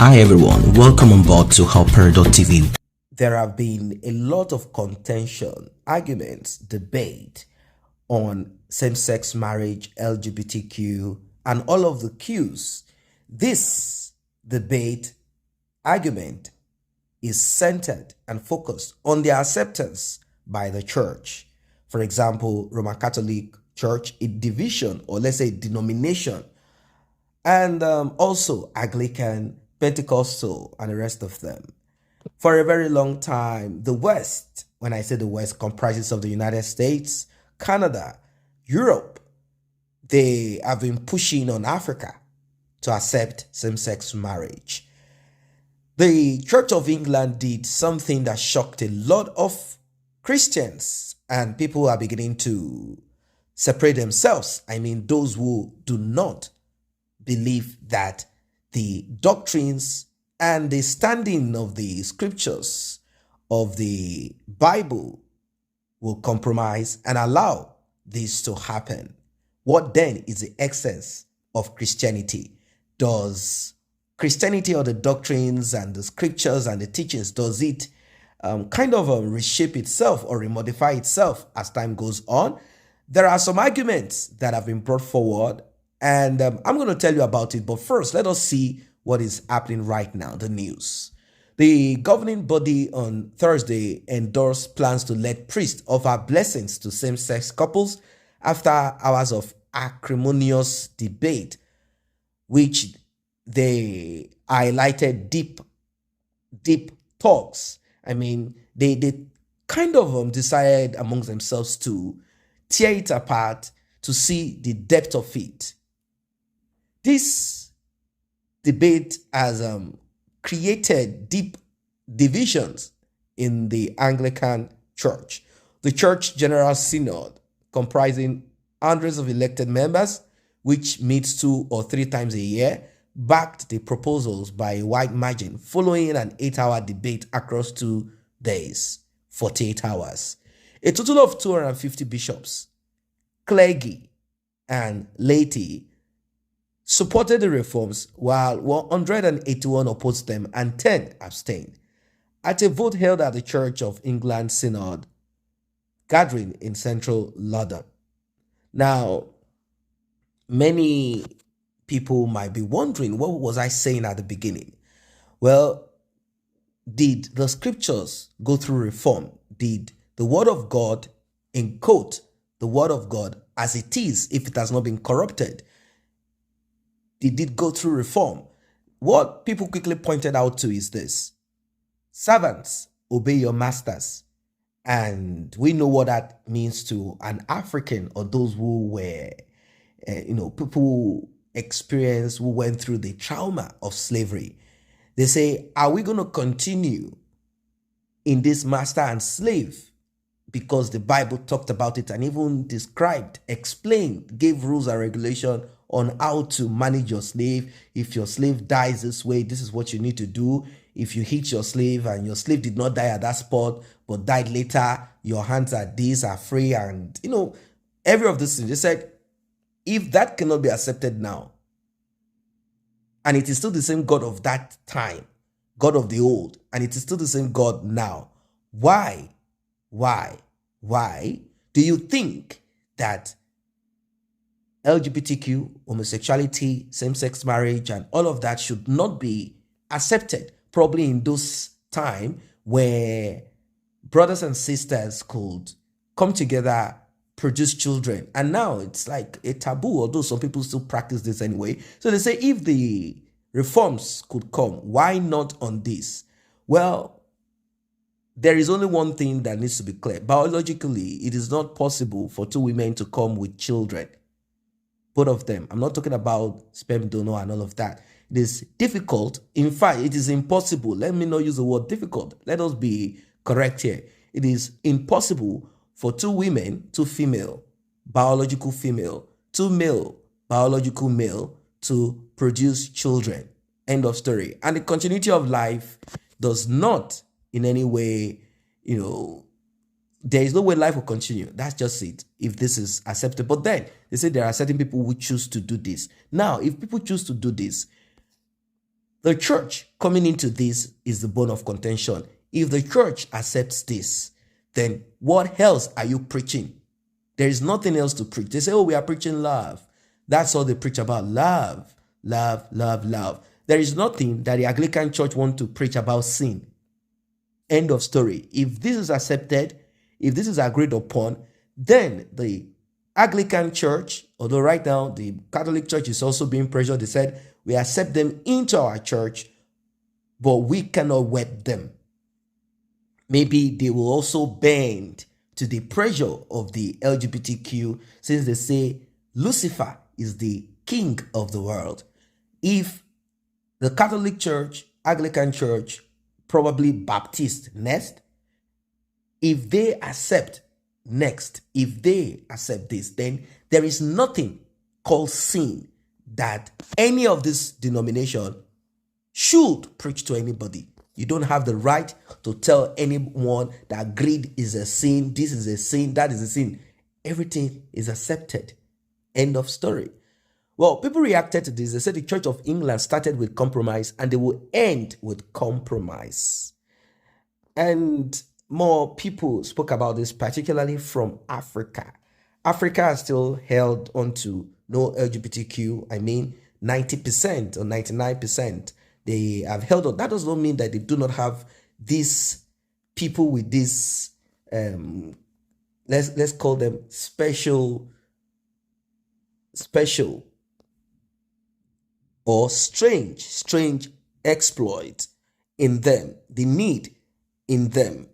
Hi everyone, welcome on board to Helper.tv. There have been a lot of contention, arguments, debate on same-sex marriage, LGBTQ, and all of the Qs. This debate, argument, is centered and focused on their acceptance by the church. For example, Roman Catholic Church, a division, or let's say denomination, and also Anglican, Pentecostal, and the rest of them. For a very long time, the West, when I say the West, comprises of the United States, Canada, Europe, they have been pushing on Africa to accept same-sex marriage. The Church of England did something that shocked a lot of Christians, and people are beginning to separate themselves. I mean, those who do not believe that the doctrines and the standing of the scriptures of the Bible will compromise and allow this to happen. What then is the essence of Christianity? Does Christianity, or the doctrines and the scriptures and the teachings, does it reshape itself or remodify itself as time goes on? There are some arguments that have been brought forward, and I'm going to tell you about it. But first, let us see what is happening right now, the news. The governing body on Thursday endorsed plans to let priests offer blessings to same-sex couples after hours of acrimonious debate, which they highlighted deep talks. I mean, they decided amongst themselves to tear it apart to see the depth of it. This debate has created deep divisions in the Anglican Church. The Church General Synod, comprising hundreds of elected members, which meets 2 or 3 times a year, backed the proposals by a wide margin following an 8-hour debate across 2 days, 48 hours. A total of 250 bishops, clergy, and laity supported the reforms, while 181 opposed them and 10 abstained. At a vote held at the Church of England Synod gathering in central London. Now, many people might be wondering, what was I saying at the beginning? Well, did the scriptures go through reform? Did the word of God, in quote, the word of God as it is, if it has not been corrupted, did it go through reform? What people quickly pointed out to is this: servants, obey your masters. And we know what that means to an African, or those who were, people who went through the trauma of slavery. They say, are we going to continue in this master and slave? Because the Bible talked about it and even described, explained, gave rules and regulation on how to manage your slave. If your slave dies this way, this is what you need to do. If you hit your slave and your slave did not die at that spot, but died later, your hands are free, and every of these things. They said, if that cannot be accepted now, and it is still the same God of that time, God of the old, and it is still the same God now, why do you think that LGBTQ, homosexuality, same-sex marriage, and all of that should not be accepted? Probably in those time where brothers and sisters could come together, produce children, and now it's like a taboo, although some people still practice this anyway. So they say, if the reforms could come, why not on this? Well, there is only one thing that needs to be clear. Biologically, it is not possible for 2 women to come with children. Both of them. I'm not talking about sperm donor and all of that. It is difficult. In fact, it is impossible. Let me not use the word difficult. Let us be correct here. It is impossible for 2 women, 2 female, biological female, 2 male, biological male, to produce children. End of story. And the continuity of life does not in any way, there is no way life will continue. That's just it, if this is accepted. But then they say there are certain people who choose to do this. Now, if people choose to do this, The church coming into this is the bone of contention. If the church accepts this, then what else are you preaching? There is nothing else to preach. They say, oh, we are preaching love. That's all they preach about. Love, love, love, love. There is nothing that the Anglican church want to preach about sin. End of story. If this is accepted, if this is agreed upon, then the Anglican church, although right now the Catholic church is also being pressured, they said, we accept them into our church, but we cannot wed them. Maybe they will also bend to the pressure of the LGBTQ, since they say Lucifer is the king of the world. If the Catholic Church, Anglican Church, probably Baptist next, if they accept this, then there is nothing called sin that any of this denomination should preach to anybody. You don't have the right to tell anyone that greed is a sin, this is a sin, that is a sin. Everything is accepted. End of story. Well, people reacted to this. They said the Church of England started with compromise and they will end with compromise. And more people spoke about this, particularly from Africa. Africa has still held on to no LGBTQ. I mean, 90% or 99%. They have held on. That does not mean that they do not have these people with this, let's call them special or strange exploit in them, the need in them.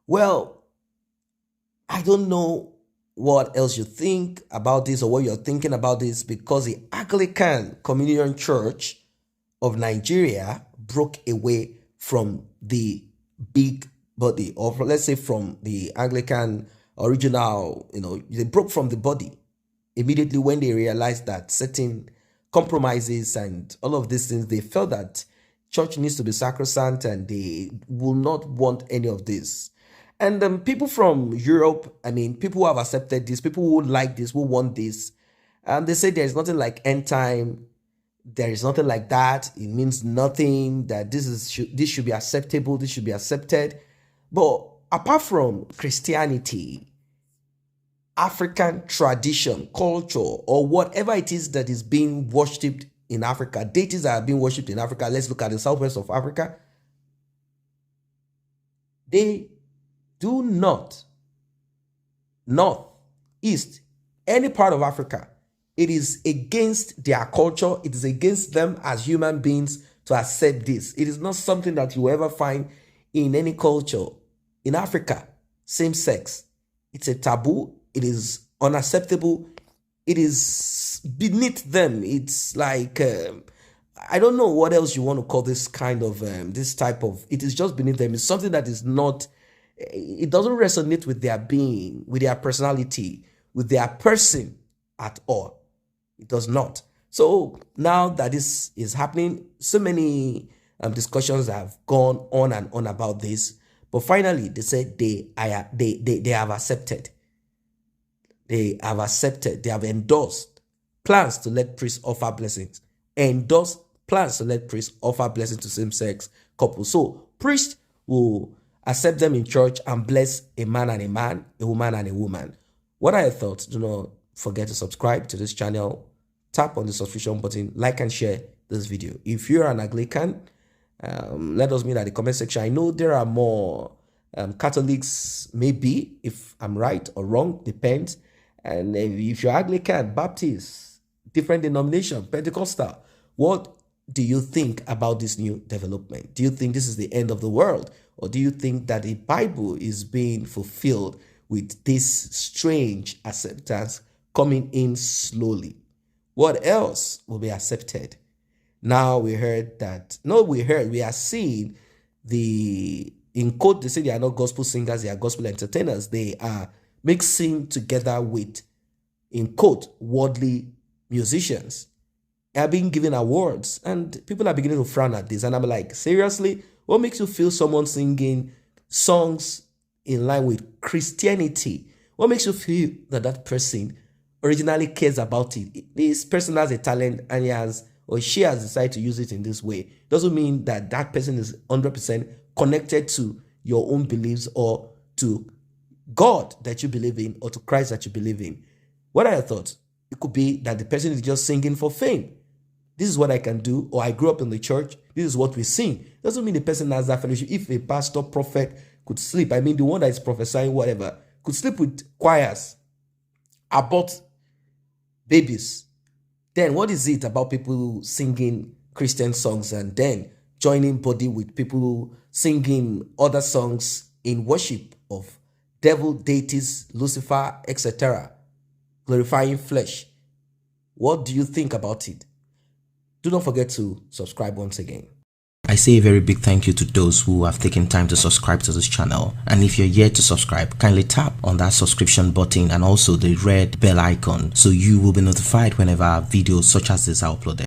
Well, I don't know what else you think about this or what you're thinking about this, because the Anglican Communion Church of Nigeria broke away from the big body, or let's say from the Anglican original, they broke from the body immediately when they realized that certain compromises and all of these things, they felt that church needs to be sacrosanct and they will not want any of this. And people from Europe, I mean, people who have accepted this, people who like this, who want this, and they say there's nothing like end time. There is nothing like that. It means nothing, that this should be acceptable, this should be accepted. But apart from Christianity, African tradition, culture, or whatever it is that is being worshipped in Africa, deities that are being worshipped in Africa, let's look at the southwest of Africa, they do not, north, east, any part of Africa, it is against their culture, it is against them as human beings to accept this. It is not something that you ever find in any culture. In Africa, same sex, it's a taboo, it is unacceptable, it is beneath them. It's like, I don't know what else you want to call this kind of, this type of, it is just beneath them. It's something that is not, it doesn't resonate with their being, with their personality, with their person at all. It does not. So now that this is happening, so many discussions have gone on and on about this. But finally, they said they have accepted. They have accepted. They have endorsed plans to let priests offer blessings. Endorsed plans to let priests offer blessings to same-sex couples. So priests will accept them in church and bless a man and a man, a woman and a woman. What are your thoughts? Do not forget to subscribe to this channel. Tap on the subscription button, like and share this video. If you're an Anglican, let us know in the comment section. I know there are more Catholics, maybe, if I'm right or wrong, depends. And if you're Anglican, Baptist, different denomination, Pentecostal, what do you think about this new development? Do you think this is the end of the world? Or do you think that the Bible is being fulfilled with this strange acceptance coming in slowly? What else will be accepted? Now we heard that, we are seeing in quote, they say they are not gospel singers, they are gospel entertainers. They are mixing together with, in quote, worldly musicians. They are being given awards and people are beginning to frown at this. And I'm like, seriously? What makes you feel someone singing songs in line with Christianity? What makes you feel that that person originally cares about it? This person has a talent and he has or she has decided to use it in this way, doesn't mean that that person is 100% connected to your own beliefs or to God that you believe in or to Christ that you believe in. What are your thoughts? It could be that the person is just singing for fame. This is what I can do, or I grew up in the church. This is what we sing. Doesn't mean the person has that fellowship. If a pastor, prophet could sleep, I mean the one that is prophesying, whatever, could sleep with choirs, abort babies, then what is it about people singing Christian songs and then joining body with people singing other songs in worship of devil, deities, Lucifer, etc., glorifying flesh? What do you think about it? Do not forget to subscribe once again. I say a very big thank you to those who have taken time to subscribe to this channel, and if you're yet to subscribe, kindly tap on that subscription button and also the red bell icon so you will be notified whenever videos such as this are uploaded.